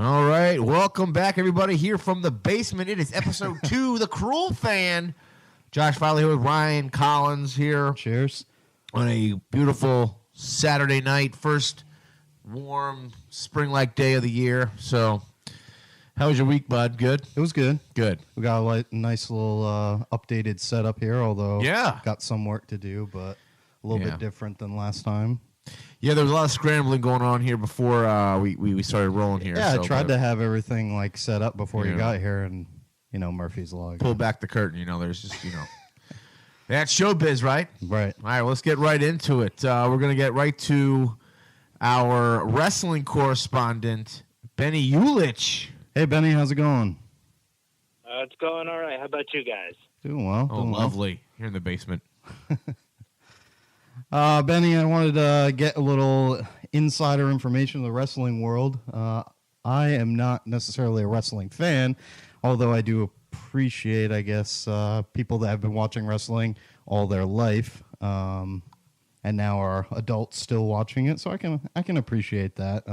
All right, welcome back, everybody, here from the basement. It is episode 2, The Cruel Fan. Josh Filey here with Ryan Collins here. Cheers. On a beautiful Saturday night, first warm, spring-like day of the year. So, how was your week, bud? Good? It was good. Good. We got a nice little updated setup here, although got some work to do, but a little bit different than last time. Yeah, there was a lot of scrambling going on here before we started rolling here. Yeah, I tried to have everything set up before you got here, and Murphy's Law. Pull back the curtain. There's just that's showbiz, right? Right. All right, well, let's get right into it. We're gonna get right to our wrestling correspondent, Benny Uhlich. Hey, Benny, how's it going? It's going all right. How about you guys? Doing well. Oh, lovely. Here in the basement. Benny, I wanted to get a little insider information of the wrestling world. I am not necessarily a wrestling fan, although I do appreciate, I guess, people that have been watching wrestling all their life, and now are adults still watching it. So I can appreciate that.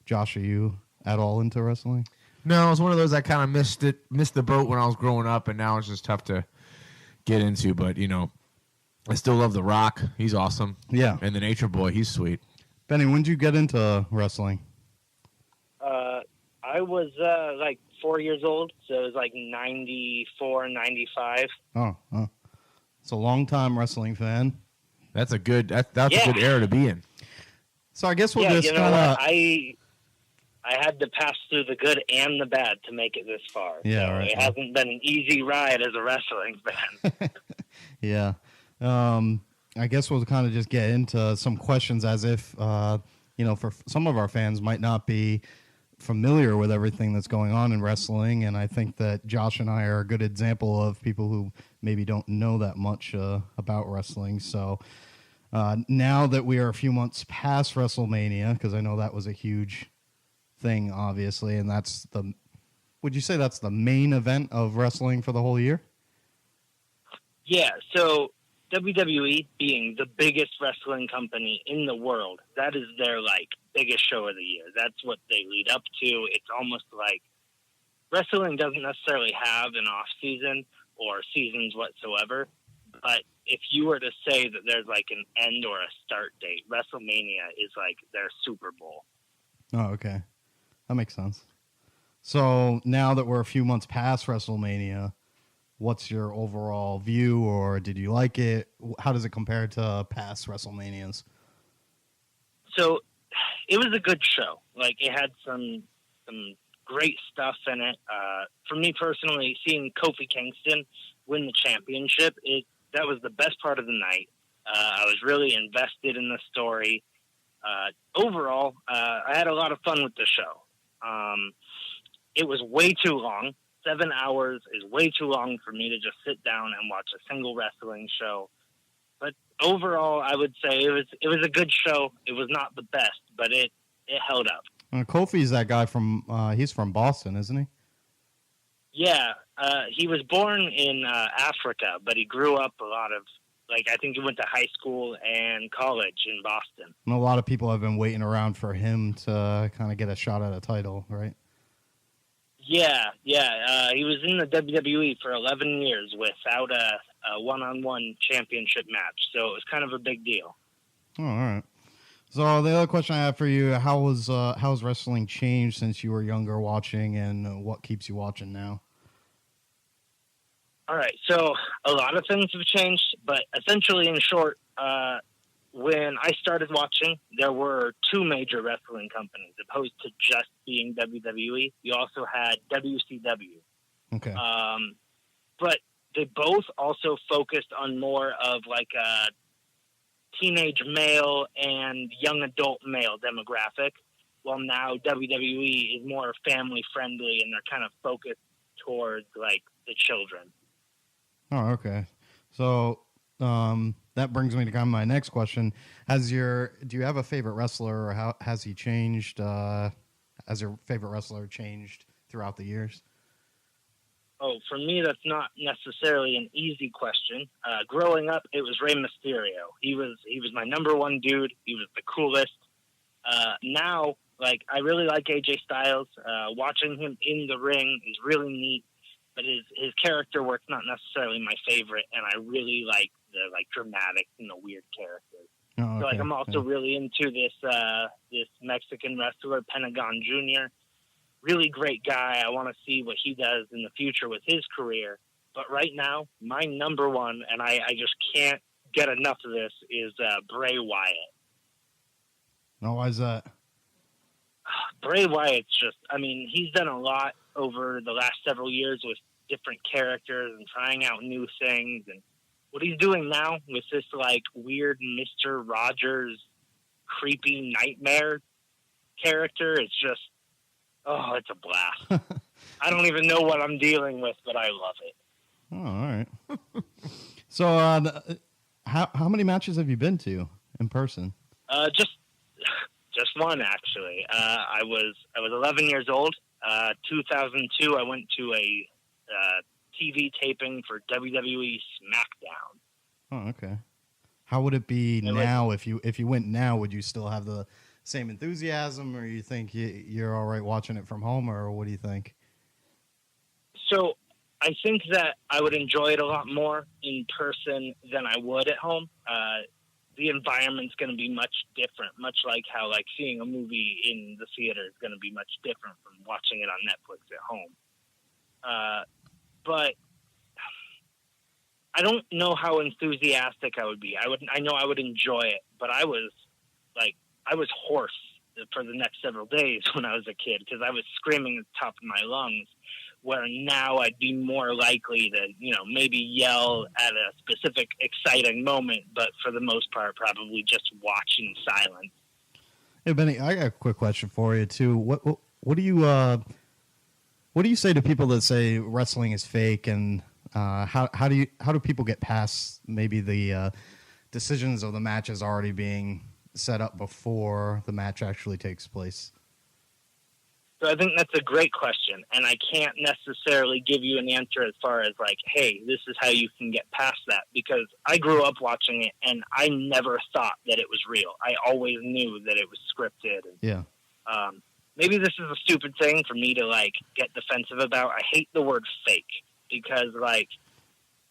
Josh, are you at all into wrestling? No, it was one of those I kind of missed the boat when I was growing up, and now it's just tough to get into. But I still love The Rock. He's awesome. Yeah. And the Nature Boy, he's sweet. Benny, when did you get into wrestling? I was 4 years old, so it was 94, 95. Oh. It's a long-time wrestling fan. That's a good a good era to be in. So I guess we'll just kind of... I had to pass through the good and the bad to make it this far. Yeah, so right. It hasn't been an easy ride as a wrestling fan. Yeah. I guess we'll kind of just get into some questions as if, for some of our fans might not be familiar with everything that's going on in wrestling. And I think that Josh and I are a good example of people who maybe don't know that much about wrestling. So now that we are a few months past WrestleMania, because I know that was a huge thing, obviously, and would you say that's the main event of wrestling for the whole year? Yeah, so WWE being the biggest wrestling company in the world, that is their biggest show of the year. That's what they lead up to. It's almost like wrestling doesn't necessarily have an off season or seasons whatsoever. But if you were to say that there's an end or a start date, WrestleMania is their Super Bowl. Oh, okay. That makes sense. So now that we're a few months past WrestleMania, what's your overall view, or did you like it? How does it compare to past WrestleManias? So it was a good show. It had some great stuff in it. For me personally, seeing Kofi Kingston win the championship, that was the best part of the night. I was really invested in the story. Overall, I had a lot of fun with the show. It was way too long. 7 hours is way too long for me to just sit down and watch a single wrestling show. But overall, I would say it was a good show. It was not the best, but it held up. Kofi's that guy he's from Boston, isn't he? Yeah, he was born in Africa, but he grew up a lot of, I think he went to high school and college in Boston. And a lot of people have been waiting around for him to kind of get a shot at a title, right? Yeah. He was in the WWE for 11 years without a one-on-one championship match, so it was kind of a big deal. Oh, all right. So the other question I have for you, how's wrestling changed since you were younger watching, and what keeps you watching now? All right, so a lot of things have changed, but essentially, in short, when I started watching, there were two major wrestling companies, opposed to just being WWE. You also had WCW. Okay. But they both also focused on more of a teenage male and young adult male demographic, while now WWE is more family friendly and they're kind of focused towards the children. Oh, okay. So that brings me to kind of my next question. Do you have a favorite wrestler, or how has he changed? Has your favorite wrestler changed throughout the years? Oh, for me, that's not necessarily an easy question. Growing up, it was Rey Mysterio. He was my number one dude. He was the coolest. Now, Like, I really like AJ Styles. Watching him in the ring is really neat, but his character work's not necessarily my favorite, and I really like the dramatic and the weird characters. Oh, So okay. I'm also really into this Mexican wrestler, Pentagon Jr. Really great guy. I want to see what he does in the future with his career. But right now, my number one, and I just can't get enough of this, is Bray Wyatt. No, why is that? Bray Wyatt's just, he's done a lot over the last several years with different characters and trying out new things. And what he's doing now with this, weird Mr. Rogers creepy nightmare character, it's just, it's a blast. I don't even know what I'm dealing with, but I love it. Oh, all right. So, how many matches have you been to in person? Just one, actually. I was 11 years old. 2002, I went to a TV taping for WWE SmackDown. Oh, okay. How would it be now if you went now? Would you still have the same enthusiasm, or you think you're all right watching it from home, or what do you think? So I think that I would enjoy it a lot more in person than I would at home. The environment's going to be much different, much like how seeing a movie in the theater is going to be much different from watching it on Netflix at home. But I don't know how enthusiastic I would be. I know I would enjoy it, but I was hoarse for the next several days when I was a kid because I was screaming at the top of my lungs, where now I'd be more likely to, maybe yell at a specific exciting moment, but for the most part, probably just watch in silence. Hey, Benny, I got a quick question for you too. What do you say to people that say wrestling is fake, and how do people get past maybe the decisions of the matches already being set up before the match actually takes place? So I think that's a great question, and I can't necessarily give you an answer as far as hey, this is how you can get past that, because I grew up watching it, and I never thought that it was real. I always knew that it was scripted. And, yeah. Maybe this is a stupid thing for me to get defensive about. I hate the word fake because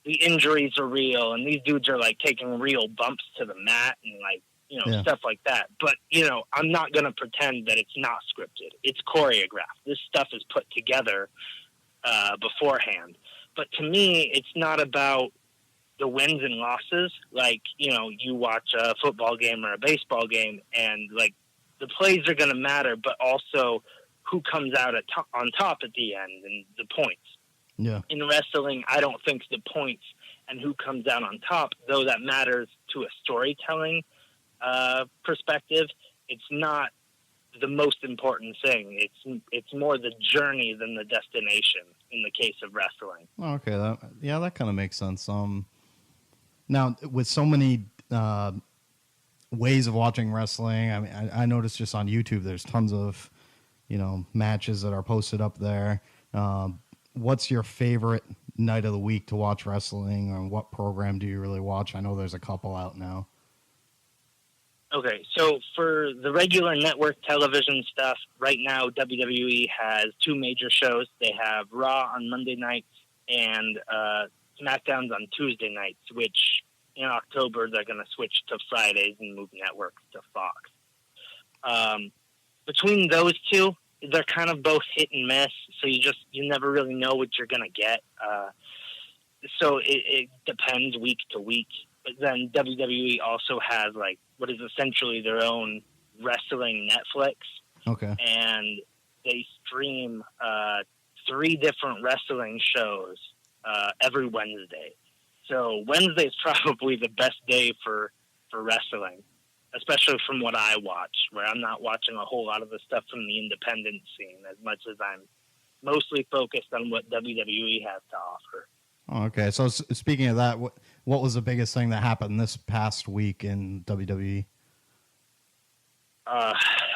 the injuries are real, and these dudes are taking real bumps to the mat and stuff like that. But, I'm not going to pretend that it's not scripted. It's choreographed. This stuff is put together beforehand. But to me, it's not about the wins and losses. You watch a football game or a baseball game, and, the plays are going to matter, but also who comes out on top at the end and the points. Yeah. In wrestling, I don't think the points and who comes out on top, though that matters to a storytelling perspective, it's not the most important thing. It's more the journey than the destination in the case of wrestling. Okay, that kind of makes sense. Now with so many ways of watching wrestling, I noticed just on YouTube there's tons of matches that are posted up there. What's your favorite night of the week to watch wrestling, or what program do you really watch? I know there's a couple out now. Okay, so for the regular network television stuff, right now WWE has two major shows. They have Raw on Monday nights and SmackDown's on Tuesday nights, which in October they're going to switch to Fridays and move networks to Fox. Between those two, they're kind of both hit and miss, so you never really know what you're going to get. So it depends week to week. But then WWE also has what is essentially their own wrestling Netflix. Okay. And they stream 3 different wrestling shows every Wednesday. So Wednesday is probably the best day for wrestling, especially from what I watch, where I'm not watching a whole lot of the stuff from the independent scene as much as I'm mostly focused on what WWE has to offer. Oh, okay. So speaking of that, what was the biggest thing that happened this past week in WWE?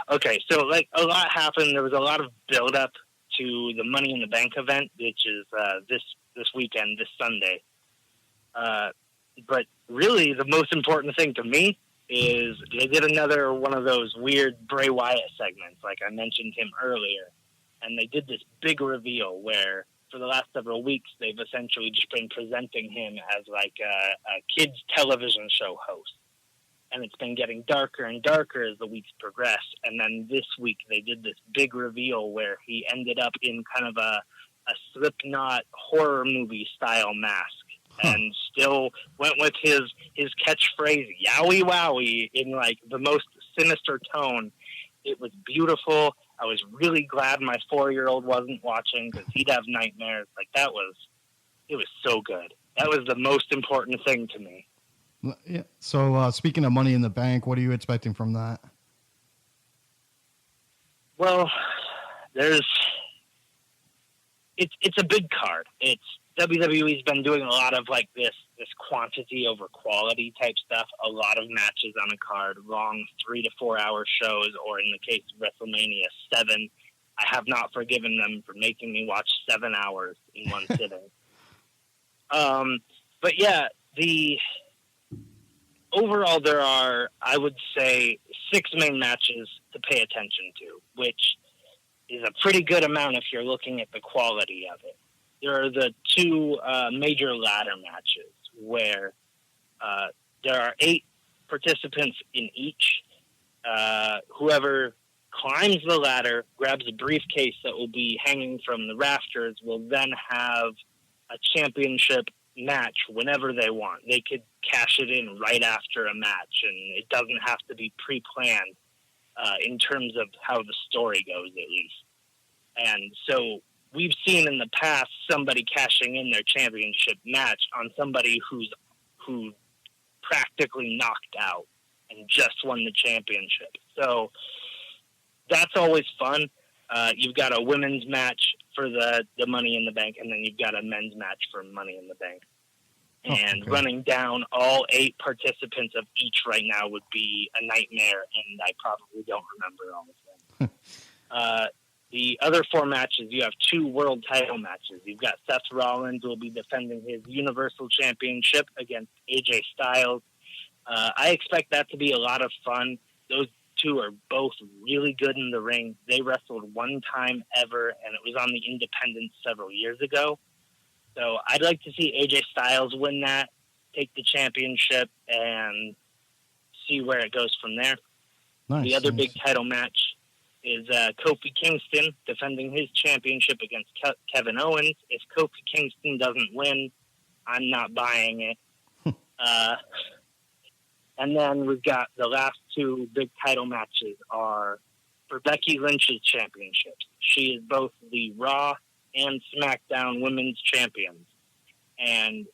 Okay, so a lot happened. There was a lot of build-up to the Money in the Bank event, which is this weekend, this Sunday. But really, the most important thing to me is they did another one of those weird Bray Wyatt segments, like I mentioned him earlier. And they did this big reveal where for the last several weeks, they've essentially just been presenting him as like a kid's television show host. And it's been getting darker and darker as the weeks progress. And then this week they did this big reveal where he ended up in kind of a Slipknot horror movie style mask. And still went with his catchphrase, yowie wowie, in like the most sinister tone. It was beautiful. I was really glad my 4-year-old wasn't watching because he'd have nightmares. Like it was so good. That was the most important thing to me. Yeah. So speaking of Money in the Bank, what are you expecting from that? Well, it's a big card. WWE's been doing a lot of like this quantity over quality type stuff. A lot of matches on a card, long 3 to 4 hour shows, or in the case of WrestleMania 7, I have not forgiven them for making me watch 7 hours in one sitting. But yeah, overall there are, I would say, 6 main matches to pay attention to, which is a pretty good amount if you're looking at the quality of it. There are the 2 major ladder matches where there are 8 participants in each. Whoever climbs the ladder, grabs a briefcase that will be hanging from the rafters, will then have a championship match whenever they want. They could cash it in right after a match, and it doesn't have to be pre-planned in terms of how the story goes, at least. And so we've seen in the past somebody cashing in their championship match on somebody who practically knocked out and just won the championship. So that's always fun. You've got a women's match for the Money in the Bank, and then you've got a men's match for Money in the Bank. And running down all 8 participants of each right now would be a nightmare, and I probably don't remember all of them. The other 4 matches, you have 2 world title matches. You've got Seth Rollins will be defending his Universal Championship against AJ Styles. I expect that to be a lot of fun. Those 2 are both really good in the ring. They wrestled one time ever, and it was on the Independents several years ago. So I'd like to see AJ Styles win that, take the championship, and see where it goes from there. The other big title match is Kofi Kingston defending his championship against Kevin Owens. If Kofi Kingston doesn't win, I'm not buying it. And then we've got the last 2 big title matches are for Becky Lynch's championships. She is both the Raw and SmackDown Women's Champions. And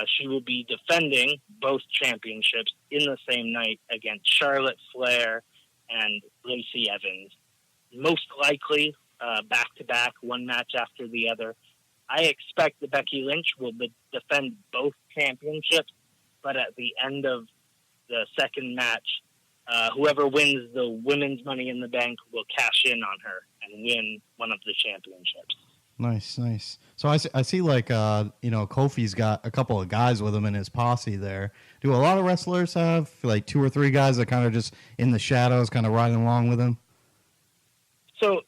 she will be defending both championships in the same night against Charlotte Flair and Lacey Evans. Most likely back-to-back, one match after the other. I expect that Becky Lynch will defend both championships, but at the end of the second match, whoever wins the women's Money in the Bank will cash in on her and win one of the championships. Nice. So I see like, Kofi's got a couple of guys with him in his posse there. Do a lot of wrestlers have like 2 or 3 guys that kind of just in the shadows, kind of riding along with him? So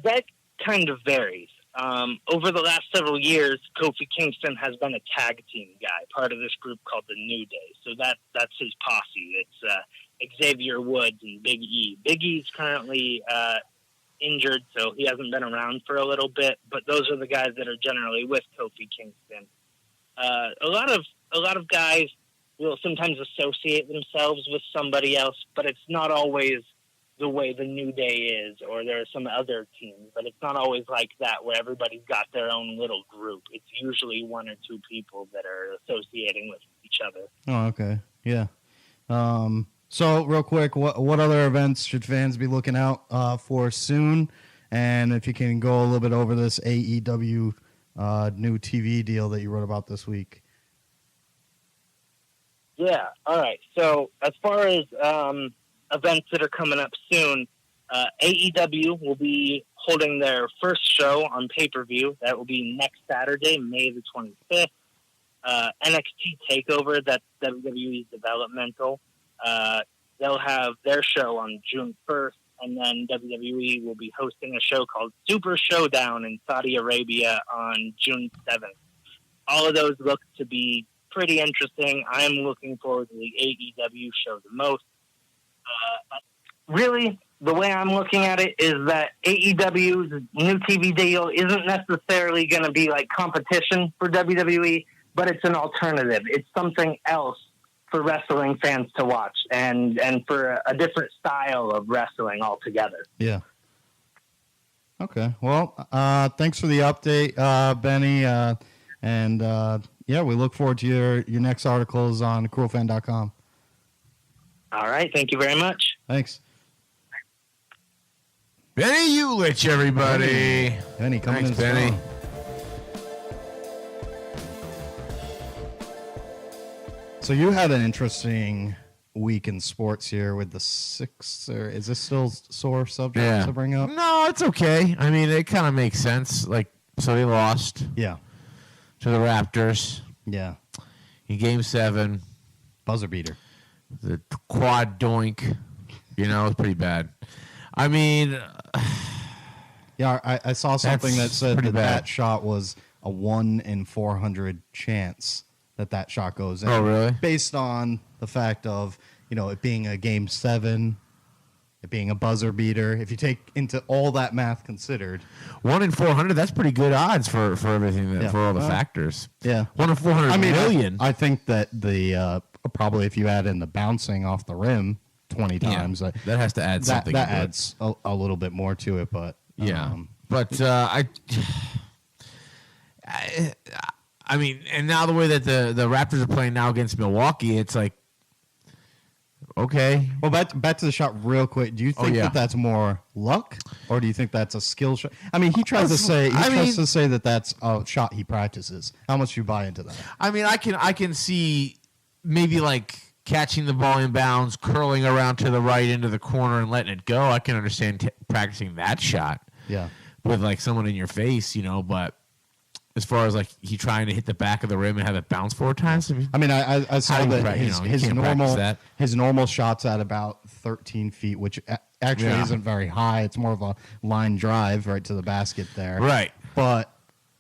that kind of varies. Over the last several years, Kofi Kingston has been a tag team guy, part of this group called the New Day. So that's his posse. It's Xavier Woods and Big E. Big E's currently injured, so he hasn't been around for a little bit. But those are the guys that are generally with Kofi Kingston. A lot of guys will sometimes associate themselves with somebody else, but it's not always the way the New Day is, or there are some other teams, but it's not always like that where everybody's got their own little group. It's usually 1 or 2 people that are associating with each other. Oh, okay. Yeah. So real quick, what other events should fans be looking out for soon? And if you can go a little bit over this AEW new TV deal that you wrote about this week. Yeah. All right. So as far as events that are coming up soon, AEW will be holding their first show on pay-per-view. That will be next Saturday, May the 25th. NXT TakeOver, that's WWE's developmental. They'll have their show on June 1st, and then WWE will be hosting a show called Super Showdown in Saudi Arabia on June 7th. All of those look to be pretty interesting. I'm looking forward to the AEW show the most. Really, the way I'm looking at it is that AEW's new TV deal isn't necessarily going to be like competition for WWE, but it's an alternative. It's something else for wrestling fans to watch and for a different style of wrestling altogether. Yeah. Okay. Well, thanks for the update, Benny. We look forward to your next articles on cruelfan.com. All right. Thank you very much. Thanks. Benny Uhlich, everybody. Benny, coming Thanks, in Benny. strong. So you had an interesting week in sports here with the Sixers. Is this still sore subject to bring up? No, it's okay. I mean, it kind of makes sense. So they lost Yeah. to the Raptors Yeah. in Game 7. Buzzer beater. The quad doink. It's pretty bad. I mean, Yeah, I saw something that That's said pretty that bad. shot was a 1 in 400 chance that shot goes in. Oh, really? Based on the fact of, it being a Game 7, it being a buzzer beater. If you take into all that math considered. 1 in 400, that's pretty good odds for everything, Yeah. for all the factors. Yeah. 1 in 400 million. I think that the probably if you add in the bouncing off the rim 20 times, that has to add something. that to it. adds a little bit more to it. But Yeah. But I mean, and now the way that the Raptors are playing now against Milwaukee, it's like, okay. Well, back to the shot real quick. Do you think that that's more luck, or do you think that's a skill shot? I mean, he tries to say that that's a shot he practices. How much do you buy into that? I mean, I can see maybe like catching the ball in bounds, curling around to the right into the corner and letting it go. I can understand practicing that shot. Yeah. With like someone in your face, but as far as like he trying to hit the back of the rim and have it bounce 4 times. I mean, I saw that his normal shot's at about 13 feet, which actually isn't very high. It's more of a line drive right to the basket there. Right. But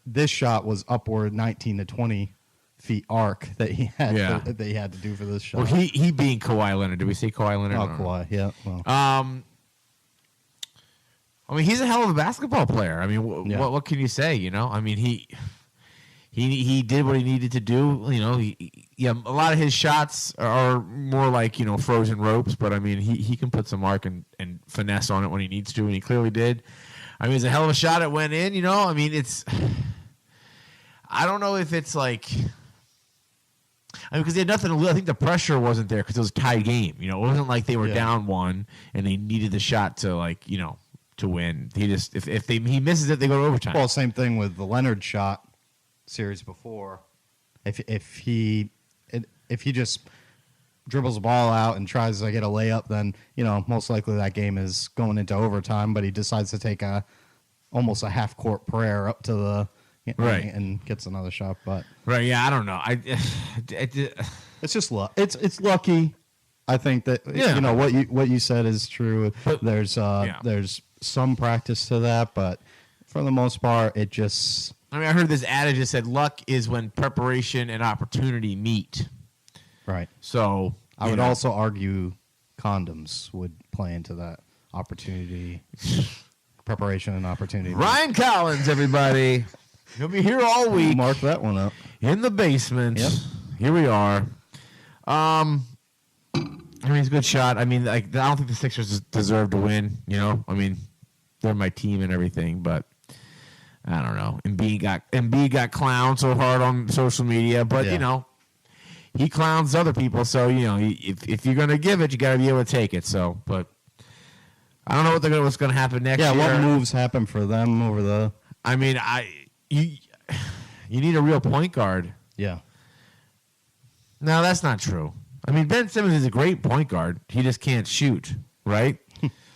this shot was upward 19 to 20 feet arc that he had that he had to do for this shot. Well, he being Kawhi Leonard. Did we say Kawhi Leonard? Oh, Kawhi, yeah. Well. I mean, he's a hell of a basketball player. I mean, what can you say? I mean, he did what he needed to do. A lot of his shots are more like frozen ropes, but I mean, he can put some arc and finesse on it when he needs to, and he clearly did. I mean, it's a hell of a shot. It went in. I mean, I don't know if it's like. I mean, because they had nothing to lose. I think the pressure wasn't there because it was a tied game. It wasn't like they were down 1 and they needed the shot to to win. He just if he misses it, they go to overtime. Well, same thing with the Leonard shot series before. If he just dribbles the ball out and tries to get a layup, then most likely that game is going into overtime. But he decides to take almost a half court prayer up to the right and gets another shot. But right, yeah, I don't know. It's just luck. It's lucky. I think that what you said is true. But, there's some practice to that, but for the most part, it just. I mean, I heard this adage that said luck is when preparation and opportunity meet. Right. So I would also argue condoms would play into that opportunity, preparation and opportunity. Ryan Collins, everybody. He'll be here all week. Mark that one up. In the basement. Yep. Here we are. I mean, it's a good shot. I mean, I don't think the Sixers deserve to win. I mean, they're my team and everything, but I don't know. Embiid got clowned so hard on social media, but he clowns other people. So if you're gonna give it, you got to be able to take it. So, but I don't know what's gonna happen next year. Yeah, what moves happen for them over the? I mean, you need a real point guard. Yeah. No, that's not true. I mean, Ben Simmons is a great point guard. He just can't shoot, right?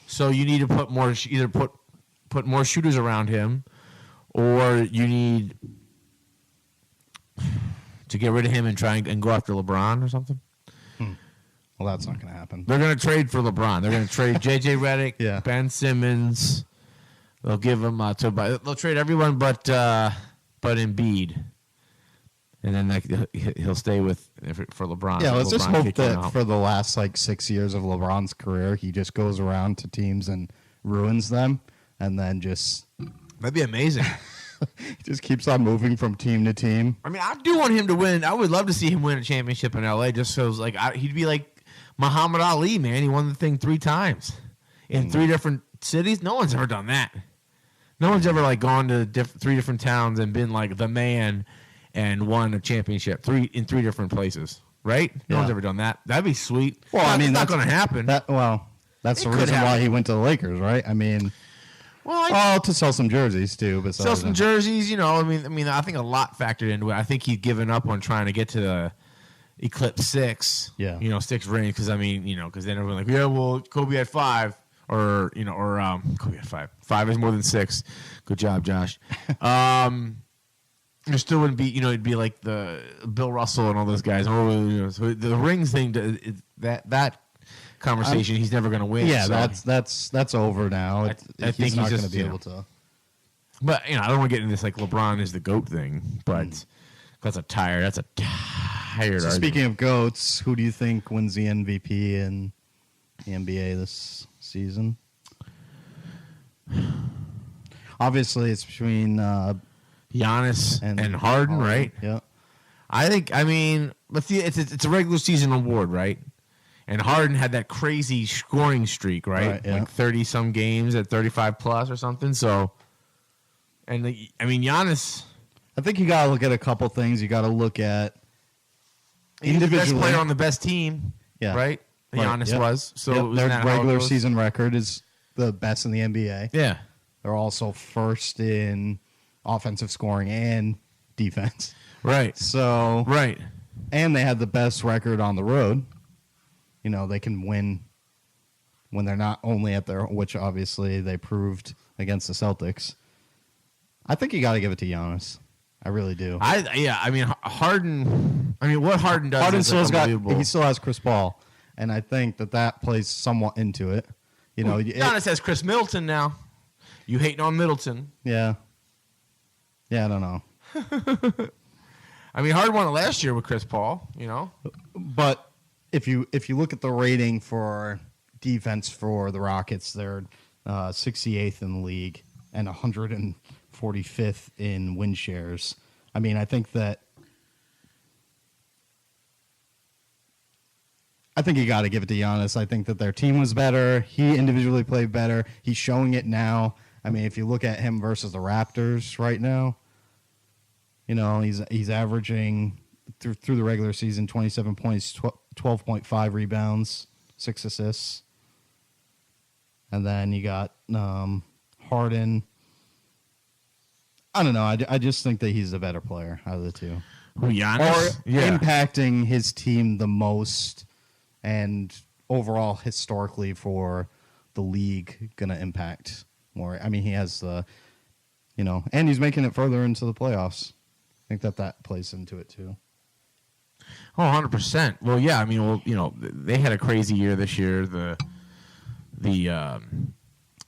So you need to put more, either put more shooters around him, or you need to get rid of him and try and go after LeBron or something. Well, that's not going to happen. They're going to trade for LeBron. They're going to trade J.J. Redick, Yeah. Ben Simmons. They'll give him they'll trade everyone but Embiid, and then he'll stay for LeBron. Yeah, let's just hope that out. for the last 6 years of LeBron's career, he just goes around to teams and ruins them, and then just That'd be amazing. he just keeps on moving from team to team. I mean, I do want him to win. I would love to see him win a championship in L.A. Just so he'd be like Muhammad Ali, man. He won the thing 3 times in 3 different cities. No one's ever done that. No one's ever gone to 3 different towns and been the man and won a championship in 3 different places, right? No one's ever done that. That'd be sweet. Well, I mean, it's not that's going to happen. That's the It could reason why happen. he went to the Lakers, right? I mean, to sell some jerseys too. Sell some jerseys, I mean, I think a lot factored into it. I think he'd given up on trying to get to the Eclipse 6. Yeah. 6 rings because because then everyone's like, yeah, well, Kobe had 5. Or Kobe had 5. 5 is more than 6. Good job, Josh. There still wouldn't be, it'd be like the Bill Russell and all those guys. So the rings thing, that conversation, he's never going to win. Yeah, so. that's over now. I think he's not going just, to be able to. But I don't want to get into this LeBron is the GOAT thing. But that's a tired. So argument. speaking of GOATs, who do you think wins the MVP in the NBA this season? Obviously, it's between Giannis and Harden, right? Yeah. Let's see. It's a regular season award, right? And Harden had that crazy scoring streak, right? Yeah. 30 some games at 35 plus or something. So, Giannis. I think you got to look at a couple things. You got to look at He's the best individually. player on the best team, Yeah. right? Giannis Yep. was. So Yep, isn't their that how it regular goes? season record is the best in the NBA. Yeah. They're also first in offensive scoring and defense. Right. So, Right. and they had the best record on the road. They can win when they're not only at their, which obviously they proved against the Celtics. I think you got to give it to Giannis. I really do. Harden. What Harden does Harden is he still has Chris Paul, and I think that plays somewhat into it. Giannis has Chris Middleton now. You hating on Middleton? Yeah, I don't know. Harden won it last year with Chris Paul. But if you look at the rating for defense for the Rockets, they're 68th in the league and 145th in win shares. I think you got to give it to Giannis. I think that their team was better. He individually played better. He's showing it now. If you look at him versus the Raptors right now, he's averaging through the regular season 27 points, 12.5 rebounds, 6 assists. And then you got Harden. I don't know. I just think that he's the better player out of the two. Who, Giannis? Or impacting his team the most and overall historically for the league going to impact more. He has the, and he's making it further into the playoffs. I think that plays into it too. Oh, 100%. Well, yeah. They had a crazy year this year. The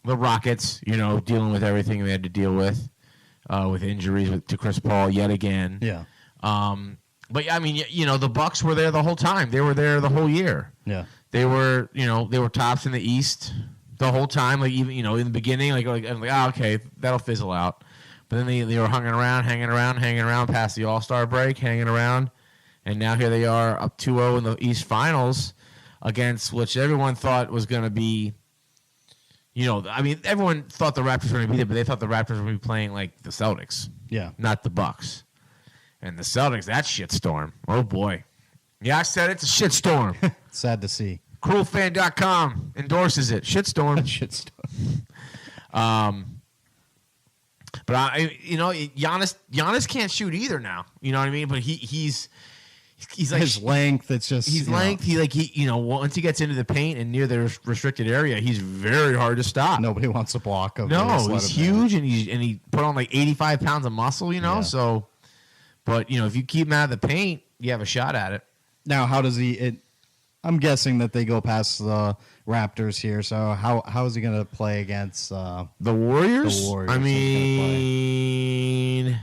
Rockets, dealing with everything they had to deal with injuries to Chris Paul yet again. Yeah. But the Bucks were there the whole time. They were there the whole year. Yeah. They were tops in the East the whole time. Even in the beginning, okay, that'll fizzle out. But then they were hanging around past the All-Star break, hanging around, and now here they are up 2-0 in the East Finals against which everyone thought was going to be. Everyone thought the Raptors were going to be there, but they thought the Raptors were going to be playing like the Celtics, not the Bucks. And the Celtics, that shitstorm. Oh, boy. Yeah, I said it's a shitstorm. Sad to see. Cruelfan.com endorses it. Shitstorm. But Giannis can't shoot either now. You know what I mean? But he's like his length. It's just he's length. He once he gets into the paint and near the restricted area, he's very hard to stop. Nobody wants to block him. No, he's huge and he put on 85 pounds of muscle. Yeah. So, but if you keep him out of the paint, you have a shot at it. Now, how does he? I'm guessing that they go past the Raptors here. So how is he going to play against the Warriors? The Warriors. I mean,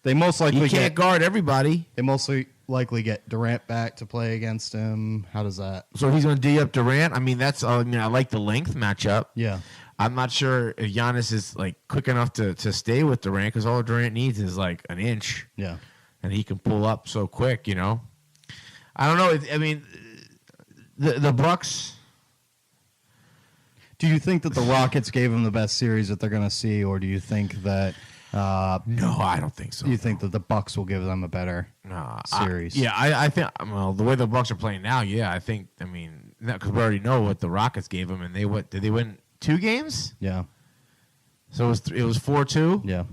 they most likely you can't guard everybody. They mostly likely get Durant back to play against him. How does that? So he's going to D up Durant. I mean, I like the length matchup. Yeah. I'm not sure if Giannis is like quick enough to stay with Durant because all Durant needs is like an inch. Yeah. And he can pull up so quick, you know. I don't know. I mean, the Bucks. Do you think that the Rockets gave him the best series that they're going to see, or do you think that? No, I don't think so. You think that the Bucks will give them a better series? I think. Well, the way the Bucks are playing now, yeah, I think. I mean, because we already know what the Rockets gave them, and did they win 2 games? Yeah. So it was 4-2. Yeah.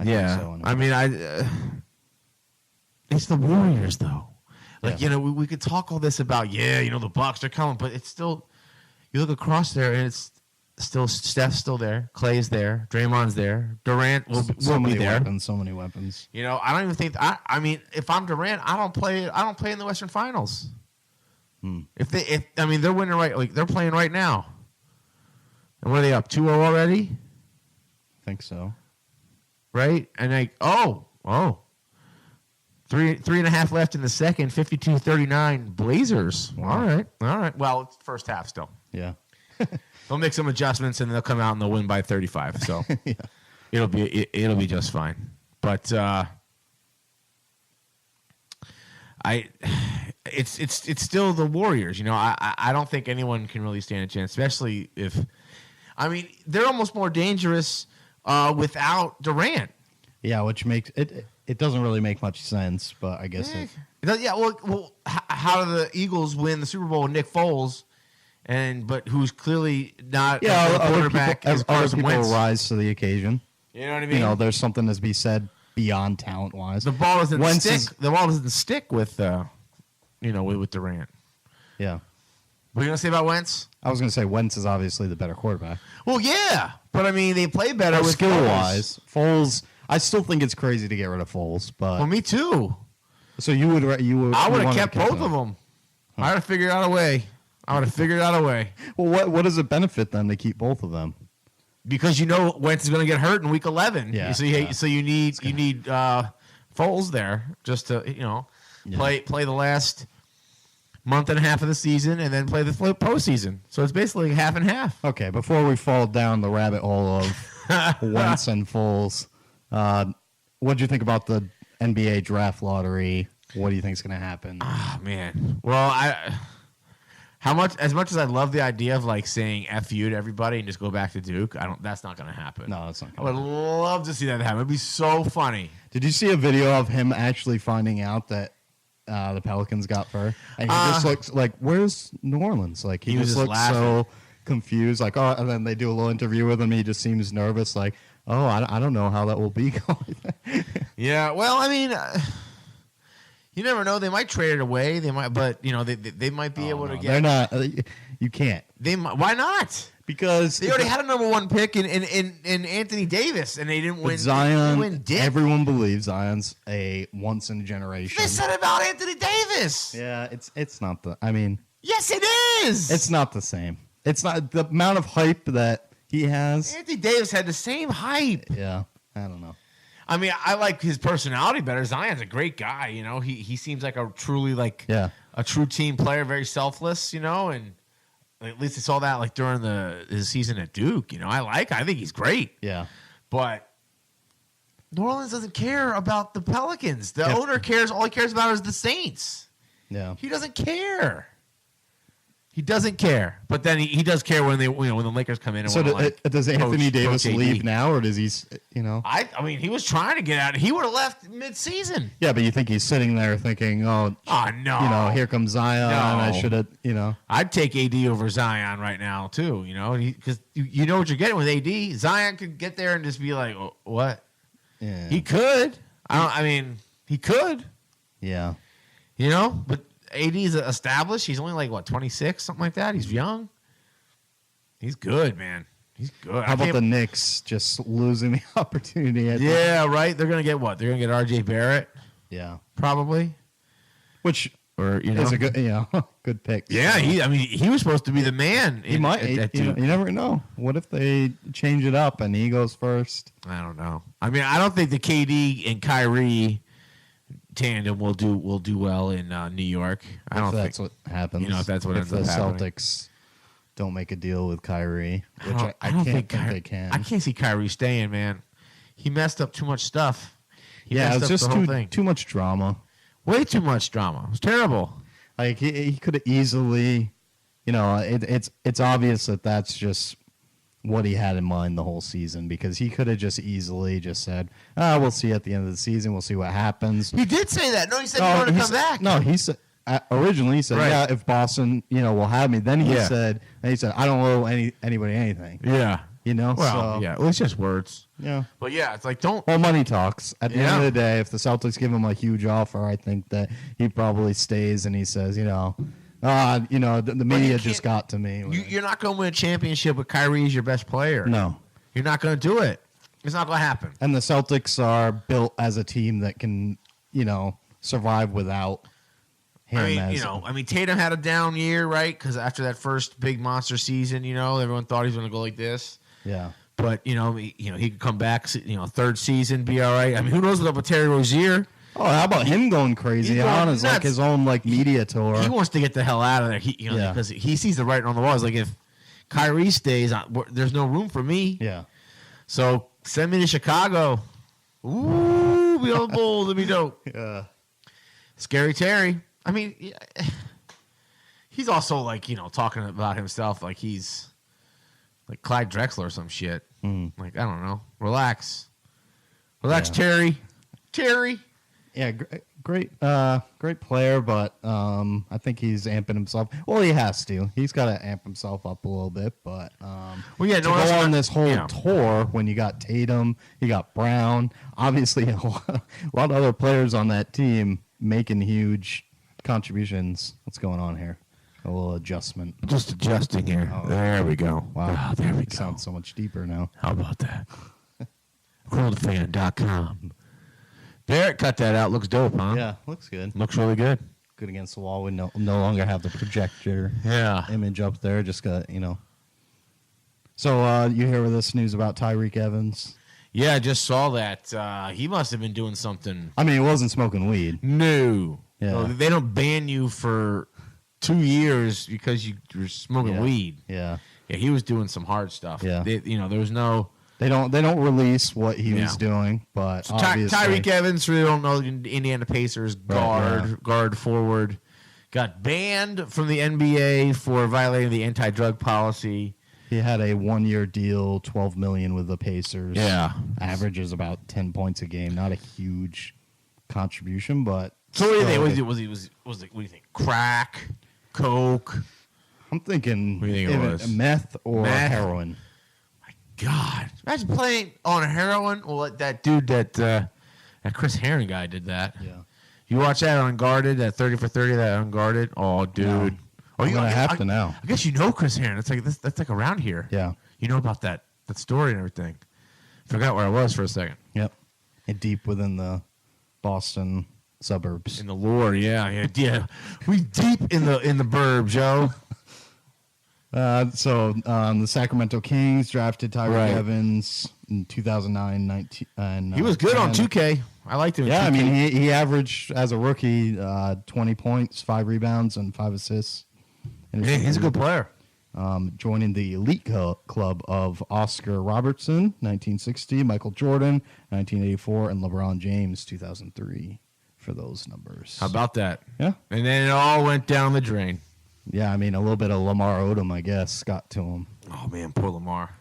I Yeah. think so, I mean, it's the Warriors though. Like Yeah. we could talk all this about the Bucks are coming, but it's still you look across there and it's still Steph's still there, Clay's there, Draymond's there, Durant will be there. So many weapons. You know, I don't even think I mean, if I'm Durant, I don't play in the Western Finals. If they're winning they're playing right now. And what are they up 2-0 already? I think so. Right? And like, 3.5 left in the second, 52-39 Blazers. Wow. All right. Well, it's first half still. Yeah. They'll make some adjustments and they'll come out and they'll win by 35. So Yeah. it'll be just fine. But it's still the Warriors. You know, I don't think anyone can really stand a chance, especially if they're almost more dangerous without Durant. Yeah, which makes it. It doesn't really make much sense, but I guess it. Yeah. Well, how do the Eagles win the Super Bowl with Nick Foles, but who's clearly not a quarterback as other people Wentz? rise to the occasion. You know what I mean? You know, there's something to be said beyond talent wise. The ball doesn't stick. The ball doesn't stick with with Durant. Yeah. What are you gonna say about Wentz? I was going to say Wentz is obviously the better quarterback. Well, yeah, but I mean they play better with skill wise. Foles, I still think it's crazy to get rid of Foles, but well, me too. So you would I would have kept both of them. I would have figured out a way. Well, what does it benefit them to keep both of them? Because Wentz is going to get hurt in week 11. Yeah. So you need Foles there just to play the last month and a half of the season and then play the postseason. So it's basically half and half. Okay, before we fall down the rabbit hole of Wentz and Foles, what do you think about the NBA draft lottery? What do you think is going to happen? Oh, man. Well, as much as I love the idea of like saying F you to everybody and just go back to Duke, that's not going to happen. No, that's not. I would love to see that happen. It'd be so funny. Did you see a video of him actually finding out that the Pelicans got Fur? And he just looks like, where's New Orleans? Like he just looks so confused. Like, and then they do a little interview with him. He just seems nervous. Like, I don't know how that will be going. Yeah, well, I mean, you never know. They might trade it away. They might, but they might be able to get. They're not. You can't. Why not? Because they already had a number 1 pick in Anthony Davis, and they didn't win. Zion. They didn't win everyone believes Zion's a once in a generation. They said about Anthony Davis. Yeah, it's not the. I mean, yes, it is. It's not the same. It's not the amount of hype that he has. Anthony Davis had the same hype. Yeah, I don't know. I mean, I like his personality better. Zion's a great guy. He seems like a truly a true team player, very selfless. And at least I saw that during his season at Duke. I think he's great. Yeah, but New Orleans doesn't care about the Pelicans. The owner cares. All he cares about is the Saints. Yeah, he doesn't care. He doesn't care, but then he does care when when the Lakers come in. And so does Anthony Davis leave now, or does he? I mean, he was trying to get out. He would have left mid-season. Yeah, but you think he's sitting there thinking, "Oh no, here comes Zion. No. I should have." I'd take AD over Zion right now too. Because you know what you're getting with AD. Zion could get there and just be like, oh, "What?" Yeah, he could. He could. Yeah, but. AD's established. He's only 26, something like that. He's young. He's good, man. He's good. How about the Knicks just losing the opportunity? Yeah, right. They're gonna get what? They're gonna get RJ Barrett. Yeah, probably. Which or It's a good, good pick. Yeah, he was supposed to be the man. He might. You never know. What if they change it up and he goes first? I don't know. I mean, I don't think the KD and Kyrie tandem will do well in New York. I don't think that's what happens. If that's what ends up happening. The Celtics don't make a deal with Kyrie, which I don't can't think they can. I can't see Kyrie staying, man. He messed up too much stuff. It's just too much drama. Way too much drama. It was terrible. Like he could have easily, it's obvious that that's just what he had in mind the whole season, because he could have just easily just said, we'll see at the end of the season. We'll see what happens. He did say that. No, he said he wanted to come back. No, he said originally he said, right. If Boston, will have me. Then he said, I don't owe anybody anything. Yeah. Well, it's just words. Yeah. But yeah, it's like don't. Well, money talks. At the end of the day, if the Celtics give him a huge offer, I think that he probably stays and he says, the media just got to me. You're not going to win a championship with Kyrie as your best player. No. You're not going to do it. It's not going to happen. And the Celtics are built as a team that can, survive without him. Tatum had a down year, right? Because after that first big monster season, everyone thought he was going to go like this. Yeah. But, he could come back, third season, be all right. I mean, who knows what with Terry Rozier? Oh, how about him going crazy on his own media tour? He wants to get the hell out of there. Because he sees the writing on the wall. It's like, if Kyrie stays, there's no room for me. Yeah. So send me to Chicago. Ooh, be all bold and be dope. Yeah. Scary Terry. I mean, he's also talking about himself like he's like Clyde Drexler or some shit. Like, I don't know. Relax, Terry. Yeah, great player, but I think he's amping himself. Well, he has to. He's got to amp himself up a little bit. But to go on this whole tour when you got Tatum, you got Brown, obviously a lot of other players on that team making huge contributions. What's going on here? A little adjustment. Just adjusting here. Oh, there we go. Wow. Oh, there we go. Sounds so much deeper now. How about that? Worldfan.com. Barrett cut that out. Looks dope, huh? Yeah, looks good. Looks really good. Good against the wall. We no longer have the projector image up there. Just got, So you hear this news about Tyreek Evans? Yeah, I just saw that. He must have been doing something. I mean, he wasn't smoking weed. No. Yeah. No, they don't ban you for 2 years because you were smoking weed. Yeah. Yeah, he was doing some hard stuff. Yeah. There was no. They don't release what he was doing, but so obviously Tyreek Evans, for you don't know, Indiana Pacers guard forward, got banned from the NBA for violating the anti-drug policy. He had a 1-year deal, $12 million with the Pacers. Yeah, averages about 10 points a game. Not a huge contribution, but so what do you think? Was it what do you think? Crack, coke? I'm thinking what do you think it was? Meth or heroin. God, imagine playing on heroin. Well, that dude that Chris Herron guy did that. Yeah, you watch that Unguarded, that 30 for 30, that Unguarded. Oh, dude. No. Oh, you're gonna have to now. I guess you know Chris Herron. It's like that's like around here. Yeah, you know about that story and everything. Forgot where I was for a second. Yep, and deep within the Boston suburbs. In the lore, yeah. We deep in the burbs, Joe. So the Sacramento Kings drafted Tyreek Evans in 2009-19. He was good on 2K. I liked him. Yeah, I mean he averaged as a rookie 20 points, 5 rebounds, and 5 assists. Yeah, he's a good player. Joining the elite club of Oscar Robertson, 1960, Michael Jordan, 1984, and LeBron James, 2003. For those numbers. How about that? Yeah. And then it all went down the drain. Yeah, I mean, a little bit of Lamar Odom, I guess, got to him. Oh, man, poor Lamar.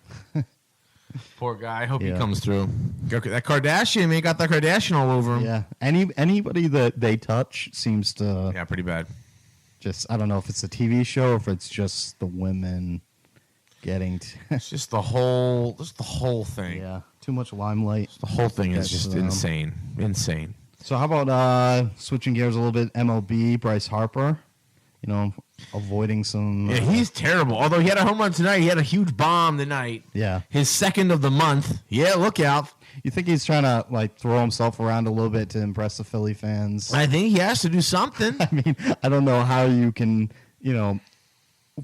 Poor guy. I hope he comes through. That Kardashian, man, got that Kardashian all over him. Yeah. Anybody that they touch seems to... Yeah, pretty bad. I don't know if it's a TV show or if it's just the women getting... It's just the whole thing. Yeah, too much limelight. The whole thing is just insane. Insane. So how about switching gears a little bit, MLB, Bryce Harper, avoiding some... Yeah, he's terrible. Although he had a home run tonight. He had a huge bomb tonight. Yeah. His second of the month. Yeah, look out. You think he's trying to like throw himself around a little bit to impress the Philly fans? I think he has to do something. I mean, I don't know how you can,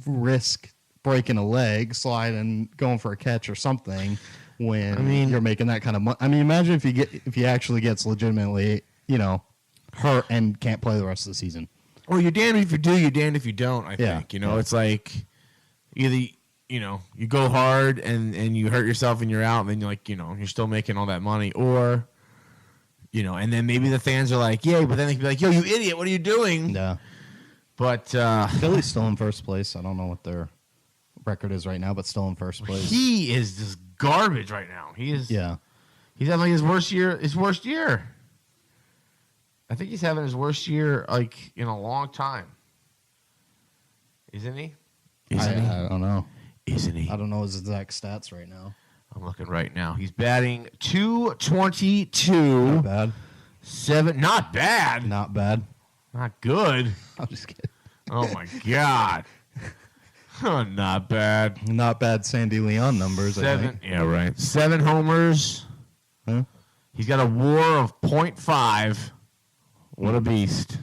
risk breaking a leg, sliding, going for a catch or something when you're making that kind of money. I mean, imagine if he actually gets legitimately, hurt and can't play the rest of the season. Well, you're damned if you do, you're damned if you don't, I think. It's like either, you go hard and you hurt yourself and you're out, and then you're like, you're still making all that money. Or, and then maybe the fans are like, yay, but then they can be like, yo, you idiot, what are you doing? Yeah. But Philly's still in first place. I don't know what their record is right now, but still in first place. He is just garbage right now. He is. Yeah. He's having his worst year. I think he's having his worst year like in a long time. Isn't he? I don't know. Isn't he? I don't know his exact stats right now. I'm looking right now. He's batting .222. Not bad. 7. Not bad. Not bad. Not good. I'm just kidding. Oh my God. Oh, not bad. Not bad Sandy Leon numbers, 7. I think. Yeah, right. 7 homers. Huh? He's got a WAR of .5. What a beast.